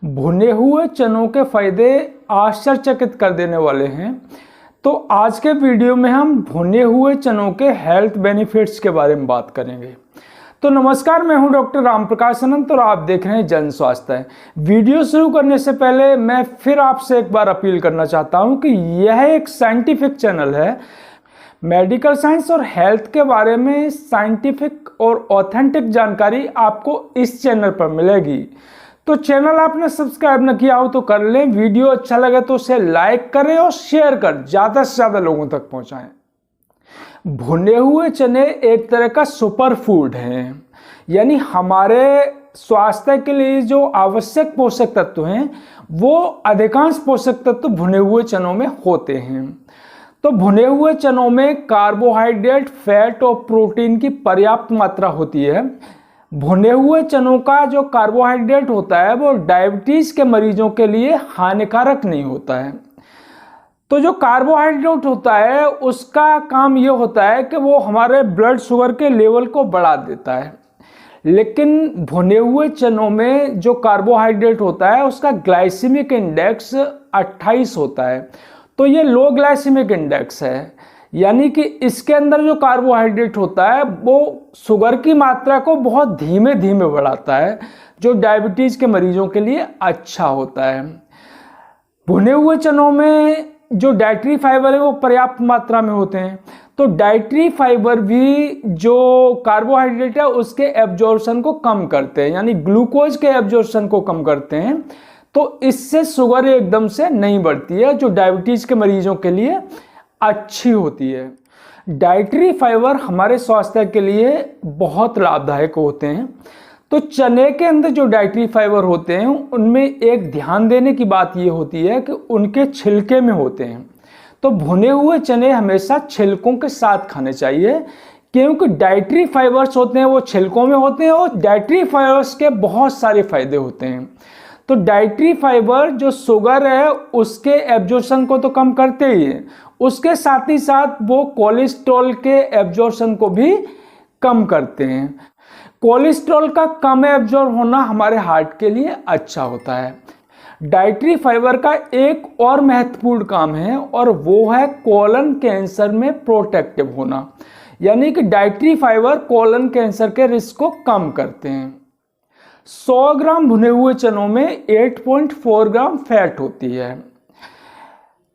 भुने हुए चनों के फायदे आश्चर्यचकित कर देने वाले हैं। तो आज के वीडियो में हम भुने हुए चनों के हेल्थ बेनिफिट्स के बारे में बात करेंगे। तो नमस्कार, मैं हूं डॉक्टर रामप्रकाश अनंत और आप देख रहे हैं जन स्वास्थ्य। वीडियो शुरू करने से पहले मैं फिर आपसे एक बार अपील करना चाहता हूं कि यह एक साइंटिफिक चैनल है। मेडिकल साइंस और हेल्थ के बारे में साइंटिफिक और ऑथेंटिक जानकारी आपको इस चैनल पर मिलेगी। तो चैनल आपने सब्सक्राइब न किया हो तो कर लें। वीडियो अच्छा लगे तो उसे लाइक करें और शेयर कर ज़्यादा से ज़्यादा लोगों तक पहुंचाएं। भुने हुए चने एक तरह का सुपर फूड हैं, यानी हमारे स्वास्थ्य के लिए जो आवश्यक पोषक तत्व हैं वो अधिकांश पोषक तत्व भुने हुए चनों में होते हैं। तो भुने हुए चनों में कार्बोहाइड्रेट, फैट और प्रोटीन की पर्याप्त मात्रा होती है। भुने हुए चनों का जो कार्बोहाइड्रेट होता है वो डायबिटीज के मरीजों के लिए हानिकारक नहीं होता है। तो जो कार्बोहाइड्रेट होता है उसका काम ये होता है कि वो हमारे ब्लड शुगर के लेवल को बढ़ा देता है, लेकिन भुने हुए चनों में जो कार्बोहाइड्रेट होता है उसका ग्लाइसेमिक इंडेक्स 28 होता है। तो ये लो ग्लाइसेमिक इंडेक्स है, यानी कि इसके अंदर जो कार्बोहाइड्रेट होता है वो शुगर की मात्रा को बहुत धीमे धीमे बढ़ाता है, जो डायबिटीज़ के मरीजों के लिए अच्छा होता है। भुने हुए चनों में जो डाइटरी फाइबर है वो पर्याप्त मात्रा में होते हैं। तो डाइटरी फाइबर भी जो कार्बोहाइड्रेट है उसके एब्जॉर्प्शन को कम करते हैं, यानी ग्लूकोज के एब्जॉर्प्शन को कम करते हैं। तो इससे शुगर एकदम से नहीं बढ़ती है, जो डायबिटीज़ के मरीजों के लिए अच्छी होती है। डाइटरी फाइबर हमारे स्वास्थ्य के लिए बहुत लाभदायक होते हैं। तो चने के अंदर जो डाइटरी फाइबर होते हैं उनमें एक ध्यान देने की बात ये होती है कि उनके छिलके में होते हैं। तो भुने हुए चने हमेशा छिलकों के साथ खाने चाहिए, क्योंकि डाइटरी फाइबर्स होते हैं वो छिलकों में होते हैं और डाइटरी फाइबर्स के बहुत सारे फायदे होते हैं। तो डाइटरी फाइबर जो शुगर है उसके एब्जॉर्प्शन को तो कम करते ही है, उसके साथ ही साथ वो कोलेस्ट्रॉल के एब्जॉर्प्शन को भी कम करते हैं। कोलेस्ट्रॉल का कम एब्जॉर्ब होना हमारे हार्ट के लिए अच्छा होता है। डाइटरी फाइबर का एक और महत्वपूर्ण काम है और वो है कोलन कैंसर में प्रोटेक्टिव होना, यानी कि डाइटरी फाइबर कोलन कैंसर के रिस्क को कम करते हैं। 100 ग्राम भुने हुए चनों में 8.4 ग्राम फैट होती है।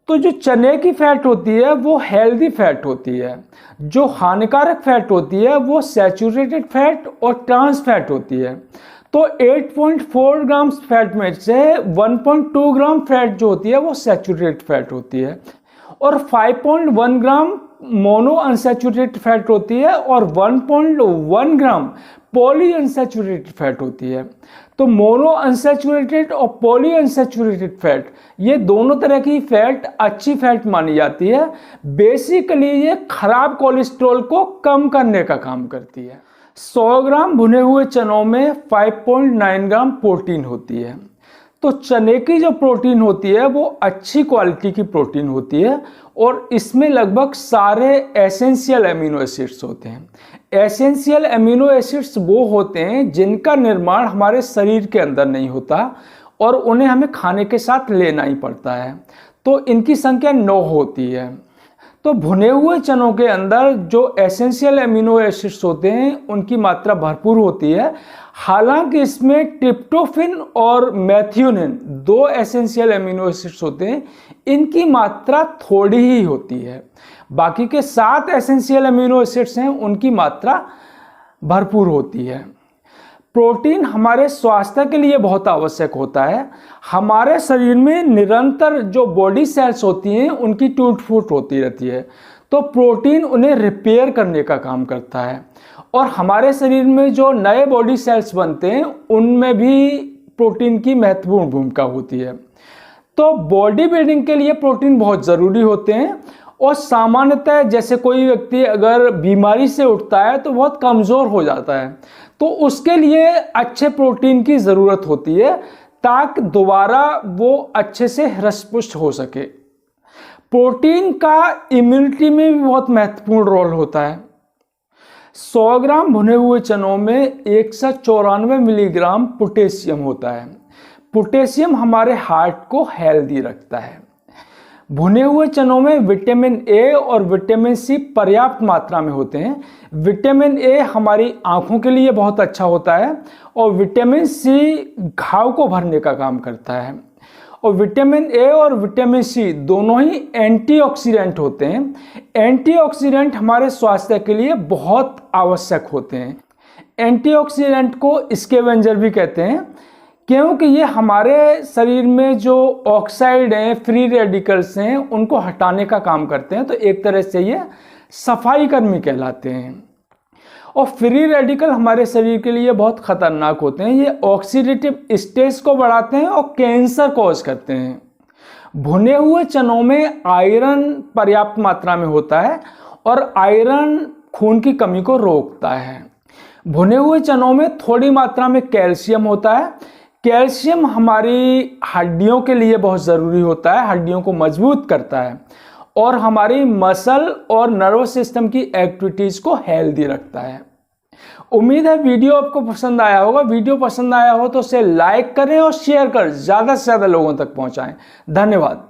तो जो चने की फैट होती है वो हेल्दी फैट होती है। जो हानिकारक फैट होती है वो सैचुरेटेड फैट और ट्रांस फैट होती है। तो 8.4 ग्राम फैट में से 1.2 ग्राम फैट जो होती है वो सैचुरेटेड फैट होती है और 5.1 ग्राम मोनो अनसैचुरेटेड फैट होती है और 1.1 ग्राम पॉली अनसैचुरेटेड फैट होती है। तो मोनो अनसैचुरेटेड और पॉली अनसैचुरेटेड फैट ये दोनों तरह की फैट अच्छी फैट मानी जाती है। बेसिकली ये खराब कोलेस्ट्रॉल को कम करने का काम करती है। 100 ग्राम भुने हुए चनों में 5.9 ग्राम प्रोटीन होती है। तो चने की जो प्रोटीन होती है वो अच्छी क्वालिटी की प्रोटीन होती है और इसमें लगभग सारे एसेंशियल एमिनो एसिड्स होते हैं। एसेंशियल एमिनो एसिड्स वो होते हैं जिनका निर्माण हमारे शरीर के अंदर नहीं होता और उन्हें हमें खाने के साथ लेना ही पड़ता है। तो इनकी संख्या 9 होती है। तो भुने हुए चनों के अंदर जो एसेंशियल एमिनो एसिड्स होते हैं उनकी मात्रा भरपूर होती है। हालांकि इसमें ट्रिप्टोफैन और मेथियोनिन 2 एसेंशियल एमिनो एसिड्स होते हैं, इनकी मात्रा थोड़ी ही होती है। बाकी के 7 एसेंशियल एमिनो एसिड्स हैं उनकी मात्रा भरपूर होती है। प्रोटीन हमारे स्वास्थ्य के लिए बहुत आवश्यक होता है। हमारे शरीर में निरंतर जो बॉडी सेल्स होती हैं उनकी टूट फूट होती रहती है, तो प्रोटीन उन्हें रिपेयर करने का काम करता है और हमारे शरीर में जो नए बॉडी सेल्स बनते हैं उनमें भी प्रोटीन की महत्वपूर्ण भूमिका होती है। तो बॉडी बिल्डिंग के लिए प्रोटीन बहुत ज़रूरी होते हैं और सामान्यतः जैसे कोई व्यक्ति अगर बीमारी से उठता है तो बहुत कमज़ोर हो जाता है, तो उसके लिए अच्छे प्रोटीन की ज़रूरत होती है ताकि दोबारा वो अच्छे से हृष्ट-पुष्ट हो सके। प्रोटीन का इम्यूनिटी में भी बहुत महत्वपूर्ण रोल होता है। 100 ग्राम भुने हुए चनों में 194 मिलीग्राम पोटेशियम होता है। पोटेशियम हमारे हार्ट को हेल्दी रखता है। भुने हुए चनों में विटामिन ए और विटामिन सी पर्याप्त मात्रा में होते हैं। विटामिन ए हमारी आंखों के लिए बहुत अच्छा होता है और विटामिन सी घाव को भरने का काम करता है। और विटामिन ए और विटामिन सी दोनों ही एंटीऑक्सीडेंट होते हैं। एंटीऑक्सीडेंट हमारे स्वास्थ्य के लिए बहुत आवश्यक होते हैं। एंटीऑक्सीडेंट को स्कैवेंजर भी कहते हैं, क्योंकि ये हमारे शरीर में जो ऑक्साइड हैं, फ्री रेडिकल्स हैं, उनको हटाने का काम करते हैं। तो एक तरह से ये सफाई कर्मी कहलाते हैं। और फ्री रेडिकल हमारे शरीर के लिए बहुत खतरनाक होते हैं। ये ऑक्सीडेटिव स्टेज को बढ़ाते हैं और कैंसर कॉज करते हैं। भुने हुए चनों में आयरन पर्याप्त मात्रा में होता है और आयरन खून की कमी को रोकता है। भुने हुए चनों में थोड़ी मात्रा में कैल्शियम होता है। कैल्शियम हमारी हड्डियों के लिए बहुत ज़रूरी होता है, हड्डियों को मजबूत करता है और हमारी मसल और नर्वस सिस्टम की एक्टिविटीज़ को हेल्दी रखता है। उम्मीद है वीडियो आपको पसंद आया होगा। वीडियो पसंद आया हो तो उसे लाइक करें और शेयर कर ज़्यादा से ज़्यादा लोगों तक पहुंचाएं। धन्यवाद।